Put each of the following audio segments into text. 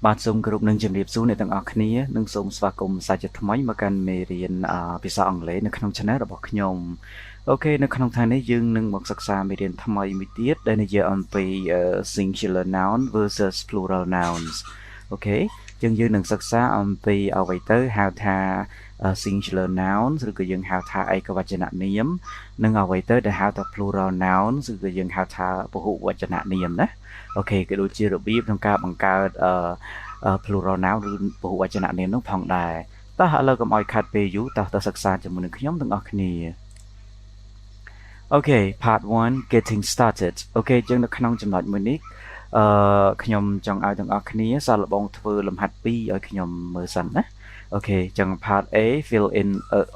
បាទសូមគោរពនឹងជំរាបសួរអ្នកទាំងអស់គ្នានិងសូមស្វាគមន៍សាជាថ្មីមកកាន់មេរៀនភាសាអង់គ្លេសនៅក្នុង channel របស់ខ្ញុំអូខេនៅក្នុងថ្ងៃនេះយើងនឹងមកសិក្សាមេរៀនថ្មីមួយទៀតដែលនិយាយអំពី singular noun versus plural nouns អូខេយើងនឹងសិក្សាអំពីអ្វីទៅហៅថា singular nouns ឬក៏យើងហៅថាឯកវចននាមនិងអ្វីទៅដែលហៅថា plural nouns ឬក៏យើងហៅថាពហុវចននាមណាអូខេក៏ដូចជារបៀបក្នុងការបង្កើតplural noun ឬពហុវចននាមនោះផងដែរតោះឥឡូវកុំឲ្យខាត់ពេលយូរតោះទៅសិក្សាជាមួយនឹងខ្ញុំទាំងអស់គ្នាអូខេ part 1 getting started អូខេយើងនៅក្នុងចំណុចមួយនេះខ្ញុំចង់ឲ្យទាំងអស់គ្នាសាកល្បងធ្វើលំហាត់2ឲ្យខ្ញុំមើលសិនណាអូខេចឹង part A fill in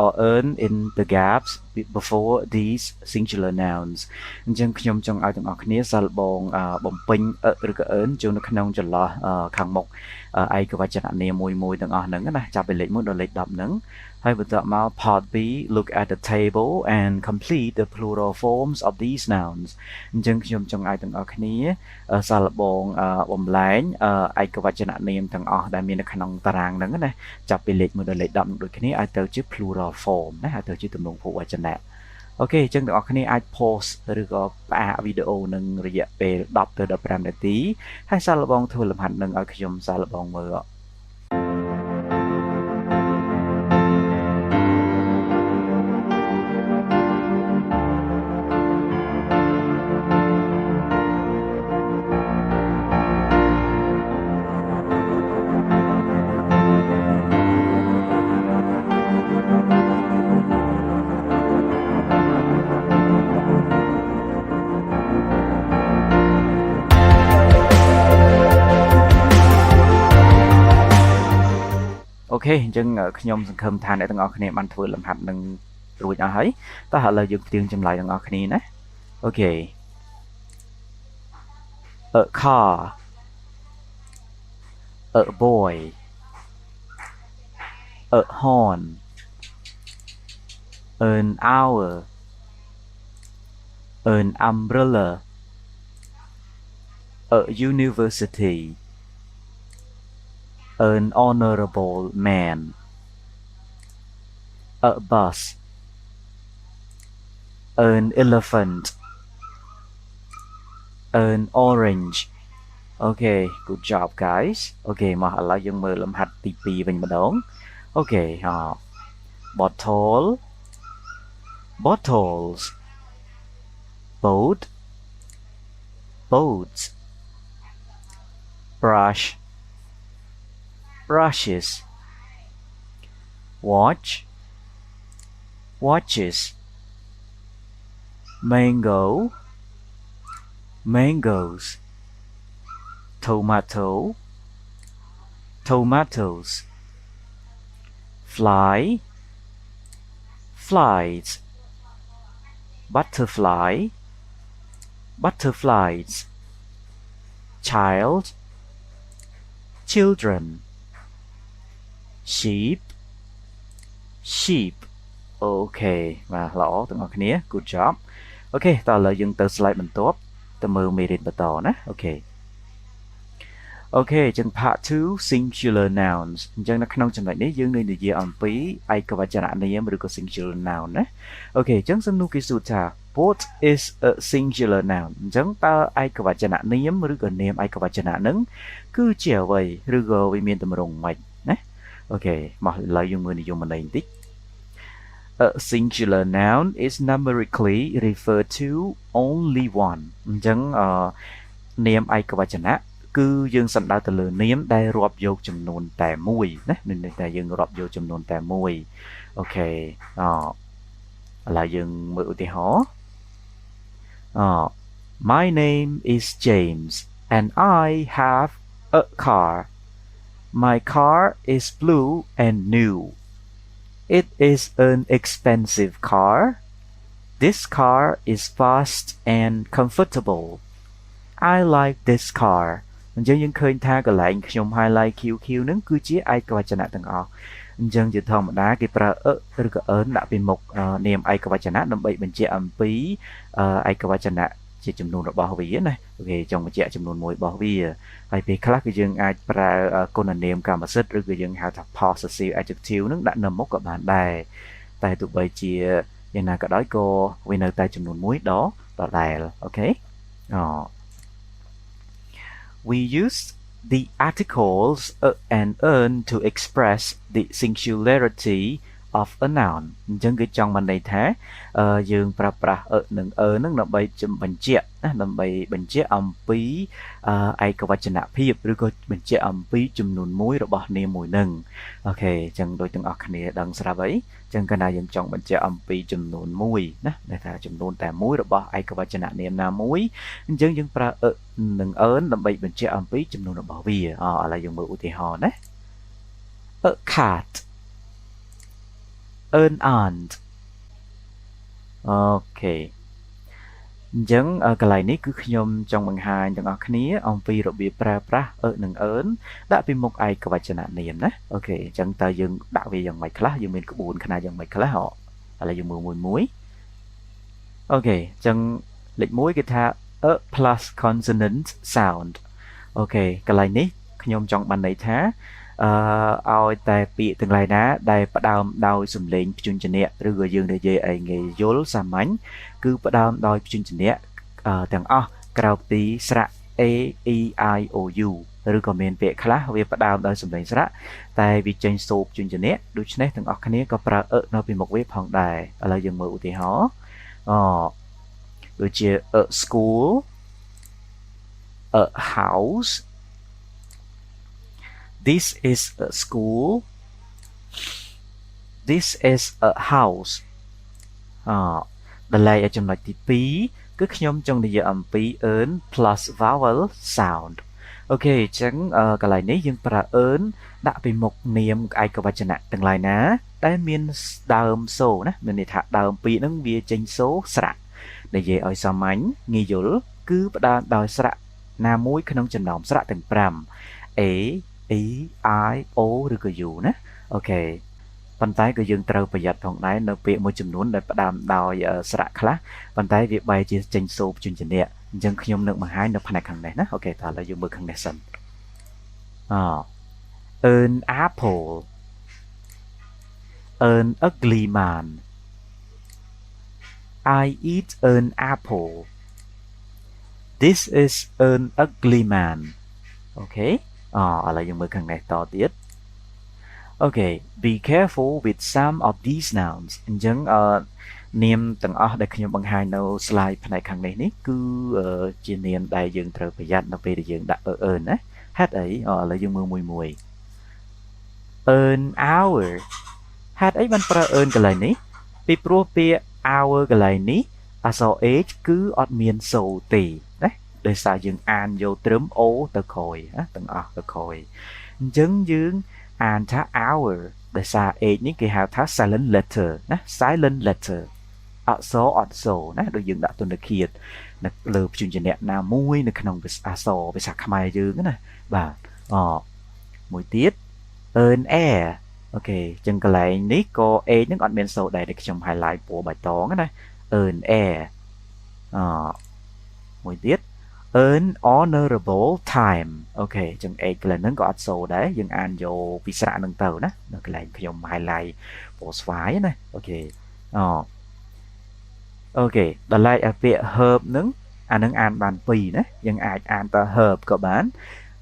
or earn in the gaps before these singular nouns អញ្ចឹងខ្ញុំចង់ឲ្យទាំងអស់គ្នាសាកល្បងបំពេញឬក៏ earn ចូលនៅក្នុងចន្លោះខាងមុខឯកវចននាមមួយទាំងអស់ហ្នឹងណាចាប់ពីលេខ1ដល់លេខ10ហ្នឹងហើយបន្តមក part B look at the table and complete the plural forms of these nouns អញ្ចឹងខ្ញុំចង់ឲ្យទាំងអស់គ្នាសាកល្បងបំលែងឯកវចននាមទាំងអស់ដែលមាននៅក្នុងតារាងហ្នឹងណាចាប់ពីលេខ1ដល់លេខ10នឹងដូចគ្នាឲ្យទៅជា plural form ណាឲ្យទៅជាទម្រង់ពហុវចនៈអូខេអញ្ចឹងទាំងអស់គ្នាអាច pause ឬក៏ផ្អាកវីដេអូនឹងរយៈពេល10ទៅ15នាទីហើយសាកល្បងធ្វើលំហាត់នឹងឲ្យខ្ញុំសាកល្បងមើលអូខេអញ្ចឹងខ្ញុំសង្ឃឹមថាអ្នកទាំងអស់គ្នាបានធ្វើលំហាត់នឹងរួចអស់ហើយតោះឥឡូវយើងផ្ទៀងចម្លើយទាំងអស់គ្នាណាអូខេ a car a boy a horn an hour an umbrella a university an honorable man a bus an elephant an orange okay good job guys okay មកឥឡូវយើងមើលលំហាត់ទី2វិញម្ដង okay bottle bottles boat boats brush brushes watch watches mango mangoes tomato tomatoes fly flies butterfly butterflies child children sheep sheep អូខេបាទល្អទាំងអស់គ្នា good job អូខេតោះឥឡូវយើងទៅ slide បន្ទាប់ទៅមើលមេរៀនបន្តណាអូខេអូខេអញ្ចឹង part 2 singular nouns អញ្ចឹងនៅក្នុងចំណុចនេះយើងនឹងនិយាយអំពីឯកវចននាមឬក៏ singular noun ណាអូខេអញ្ចឹងសំណួរគេសួរថា what is a singular noun អញ្ចឹងតើឯកវចននាមឬក៏នាមឯកវចនៈហ្នឹងគឺជាអ្វីឬក៏វាមានទម្រង់ម៉េចណាអូខេមកឥឡូវយើងមើលនិយមន័យបន្តិច A singular noun is numerically referred to only one អញ្ចឹងនាមឯកវចនៈគឺយើងសំដៅទៅលើនាមដែលរាប់យកចំនួនតែមួយណានេះតែយើងរាប់យកចំនួនតែមួយអូខេឥឡូវយើងមើលឧទាហរណ៍My name is James and I have a car My car is blue and new It is an expensive car This car is fast and comfortable I like this car អញ្ចឹងយើងឃើញថាកន្លែងខ្ញុំ highlight QQ ហ្នឹងគឺជាឯកវចនៈទាំងអស់អញ្ចឹងជាធម្មតាគេប្រើឬក៏ earn ដាក់ពីមុខនាមឯកវចនៈដើម្បីបញ្ជាក់អំពីឯកវចនៈ ជាចំនួនរបស់វាណាអូខេចង់បញ្ជាក់ចំនួនមួយរបស់វាហើយពេលខ្លះគឺយើងអាចប្រើគុណនាមកម្មសិទ្ធិឬក៏យើងហៅថា possessive adjective នឹងដាក់នៅមុខក៏បានដែរតែទោះបីជាយ៉ាងណាក៏ដោយក៏វានៅតែចំនួនមួយដដែលអូខេwe use the articles and earn to express the singularity of a noun អញ្ចឹងគឺចង់បានន័យថាយើងប្រើប្រាស់នឹងនឹងដើម្បីបញ្ជាក់ណាដើម្បីបញ្ជាក់អំពីឯកវចនភាពឬក៏បញ្ជាក់អំពីចំនួនមួយរបស់នាមមួយនឹងអូខេអញ្ចឹងដូចទាំងអស់គ្នាដឹងស្រាប់អីអញ្ចឹងកាលណាយើងចង់បញ្ជាក់អំពីចំនួនមួយណាដែលថាចំនួនតែមួយរបស់ឯកវចននាមណាមួយអញ្ចឹងយើងប្រើនឹងដើម្បីបញ្ជាក់អំពីចំនួនរបស់វាឥឡូវយើងមើលឧទាហរណ៍ណា a cat earn earned អូខេអញ្ចឹងកន្លែងនេះគឺខ្ញុំចង់បង្ហាញទាំងអស់គ្នាអំពីរបៀបប្រើប្រាស់នឹង earn ដាក់ពីមុខឯកវចននាមណាអូខេអញ្ចឹងតើយើងដាក់វាយ៉ាងម៉េចខ្លះយើងមានក្បួនខ្នាតយ៉ាងម៉េចខ្លះឥឡូវយើងមើលមួយអូខេអញ្ចឹងលេខ1គេថា a plus consonant sound អូខេកន្លែងនេះខ្ញុំចង់បានន័យថាឲ្យតែពាក្យទាំងឡាយណាដែលផ្ដើមដោយសំឡេងព្យញ្ជនៈឬក៏យើងនិយាយឲ្យងាយយល់សាមញ្ញគឺផ្ដើមដោយព្យញ្ជនៈទាំងអស់ក្រៅពីស្រៈ a e i o u ឬក៏មានពាក្យខ្លះវាផ្ដើមដោយសំឡេងស្រៈតែវាចេញសូរព្យញ្ជនៈដូច្នេះទាំងអស់គ្នាក៏ប្រើនៅពីមុខវាផងដែរឥឡូវយើងមើលឧទាហរណ៍ដូចជា a school a house This is a school. This is a house. ដល់ឯចំណុចទី2គឺខ្ញុំចង់និយាយអំពី earn plus vowel sound អូខេអញ្ចឹងកន្លែងនេះយើងប្រើ earn ដាក់ពីមុខនាមឯកវចនៈទាំងឡាយណាដែលមានដើមសូរណាមានន័យថាដើមពីរហ្នឹងវាចេញសូរស្រៈនិយាយឲ្យសាមញ្ញងាយយល់គឺផ្ដើមដោយស្រៈណាមួយក្នុងចំណោមស្រៈទាំង5 A E I O ឬក៏ U ណាអូខេប៉ុន្តែក៏យើងត្រូវប្រយ័ត្នផងដែរនៅពាក្យមួយចំនួនដែលផ្ដើមដោយស្រៈខ្លះប៉ុន្តែវាបែរជាចេញសូរព្យញ្ជនៈអញ្ចឹងខ្ញុំនឹងបង្ហាញនៅផ្នែកខាងនេះណាអូខេតោះឥឡូវយើងមើលខាងនេះសិនan apple an ugly man I eat an apple This is an ugly man អូខេឥឡូវយើងមើលខាងនេះតទៀតអូខេ be careful with some of these nouns អញ្ចឹងនាមទាំងអស់ដែលខ្ញុំបង្ហាញនៅ slide ផ្នែកខាងនេះគឺជានាមដែលយើងត្រូវប្រយ័ត្ននៅពេលដែលយើងដាក់ earn ណាហេតុអីឥឡូវយើងមើលមួយ earn hour ហេតុអីបានប្រើ earn កន្លែងនេះពីព្រោះពាក្យ hour កន្លែងនេះអក្សរ h គឺអត់មានសូរទេណាដោយសារយើងអានយកត្រឹម o ទៅក្រោយណាទាំងអស់ទៅក្រោយអញ្ចឹងយើងអានថា hour ដោយសារ h នេះគេហៅថា silent letter ណា silent letter អក្សរអត់សូរណាដូចយើងដាក់ទនឃាតនៅលើព្យញ្ជនៈណាមួយនៅក្នុងអក្សរភាសាខ្មែរយើងណាបាទមួយទៀត earn air អូខេអញ្ចឹងកន្លែងនេះក៏ h នឹងអត់មានសូរដែរដែលខ្ញុំ highlight ពណ៌បៃតងណា earn air មួយទៀតearn honorable time អូខេអញ្ចឹង h កន្លែងហ្នឹងក៏អត់សូរដែរយើងអានយកពីស្រៈហ្នឹងទៅណានៅកន្លែងខ្ញុំ highlight ពណ៌ស្វាយណាអូខេអូខេដល់ឡែកពាក្យ herb ហ្នឹងអាហ្នឹងអានបាន2ណាយើងអាចអានថា herb ក៏បាន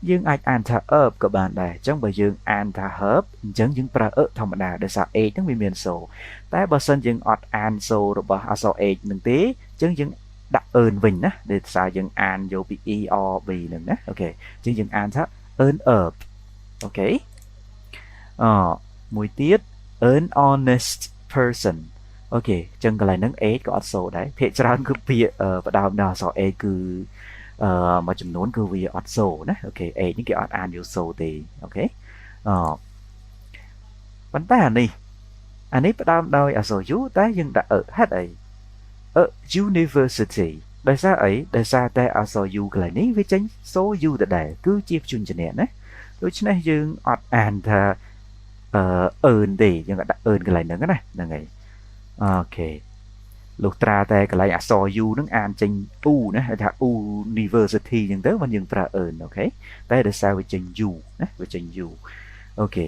យើងអាចអានថា herb ក៏បានដែរអញ្ចឹងបើយើងអានថា herb អញ្ចឹងយើងប្រើធម្មតាដោយសារ h ហ្នឹងវាមានសូរតែបើសិនយើងអត់អានសូររបស់អក្សរ h ហ្នឹងទេអញ្ចឹងយើងដាក់ earn វិញណាដោយសារយើងអានយកពី e or b ហ្នឹងណាអូខេអញ្ចឹងយើងអានថា earn herb អូខេមួយទៀត earn honest person អូខេអញ្ចឹងកន្លែងហ្នឹង h ក៏អត់សូរដែរភាគច្រើនគឺពាក្យផ្ដើមដោយអក្សរ h គឺមួយចំនួនគឺវាអត់សូរណាអូខេ h នេះគេអត់អានយកសូរទេអូខេប៉ុន្តែអានេះផ្ដើមដោយអក្សរ u តែយើងដាក់ហេតុអីuniversity ដោយសារអីដោយសារតែអក្សរ u កន្លែងនេះវាចេញសូរ u ដដែលគឺជាព្យញ្ជនៈណាដូច្នេះយើងអត់អានថាearn ទេយើងដាក់ earn កន្លែងហ្នឹងណាហ្នឹងហើយអូខេ លោកត្រាតែកន្លែងអក្សរ U ហ្នឹងអានចេញ U ណាហៅថា University អញ្ចឹងទៅបានយើងប្រើ earn អូខេតែដោយសារវាចេញ U ណាវាចេញ U អូខេ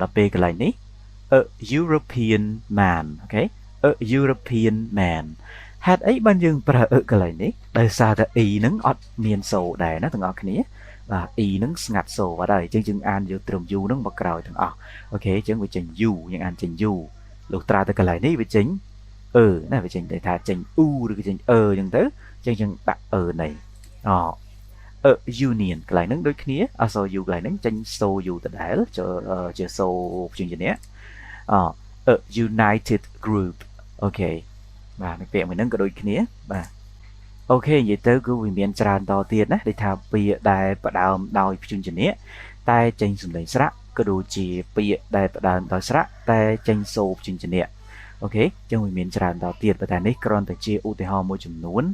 ដល់ពេលកន្លែងនេះ a European man អូខេ a European man ហេតុអីបានយើងប្រើ កន្លែងនេះដោយសារតែ e ហ្នឹងអត់មានសូរដែរណាទាំងអស់គ្នាបាទ e ហ្នឹងស្ងាត់សូរអត់ហើយអញ្ចឹងយើងអានយកត្រឹម U ហ្នឹងមកក្រោយទាំងអស់អូខេអញ្ចឹងវាចេញ U យើងអានចេញ U លោកត្រាទៅកន្លែងនេះវាចេញណាវាចេញតែថាចេញ U ឬក៏ចេញ អញ្ចឹងទៅអញ្ចឹងយើងដាក់ នៃunion កន្លែងហ្នឹងដូចគ្នាអក្សរ U កន្លែងហ្នឹងចេញសូរ U ដដែលជាសូរព្យញ្ជនៈa united group អូខេបាទពាក្យមួយហ្នឹងក៏ដូចគ្នាបាទអូខេនិយាយទៅគឺវាមានច្រើនតទៀតណាដូចថាពាក្យដែលផ្ដើមដោយព្យញ្ជនៈតែចេញសំឡេងស្រៈក៏ដូចជាពាក្យដែលផ្ដើមដោយស្រៈតែចេញសូរព្យញ្ជនៈអូខេចឹងវាមានច្រើនតទៀតប៉ុន្តែនេះគ្រាន់តែជាឧទាហរណ៍មួយចំនួន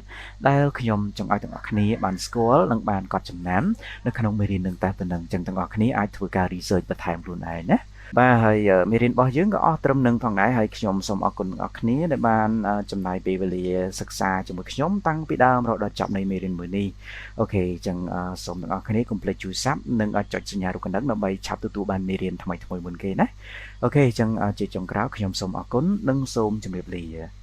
ដែលខ្ញុំចង់ឲ្យទាំងអស់គ្នាបានស្គាល់និងបានកត់ចំណាំនៅក្នុងមេរៀននឹងតែប៉ុណ្្នឹងចឹងទាំងអស់គ្នាអាចធ្វើការ research បន្ថែមខ្លួនឯងណាបាទហើយមេរៀនរបស់យើងក៏អស់ត្រឹមនឹងផងដែរហើយខ្ញុំសូមអរគុណអ្នកគ្នាដែលបានចំណាយពេលវេលាសិក្សាជាមួយខ្ញុំតាំងពីដើមរហូតដល់ចប់នៃមេរៀនមួយនេះអូខេអញ្ចឹងសូមអ្នកគ្នាកុំភ្លេចជួយ Sub និងចុចសញ្ញារូបកណ្ដឹងដើម្បីឆាប់ទទួលបានមេរៀនថ្មីៗមុនគេណាអូខេអញ្ចឹងជាចុងក្រោយខ្ញុំសូមអរគុណនិងសូមជម្រាបលា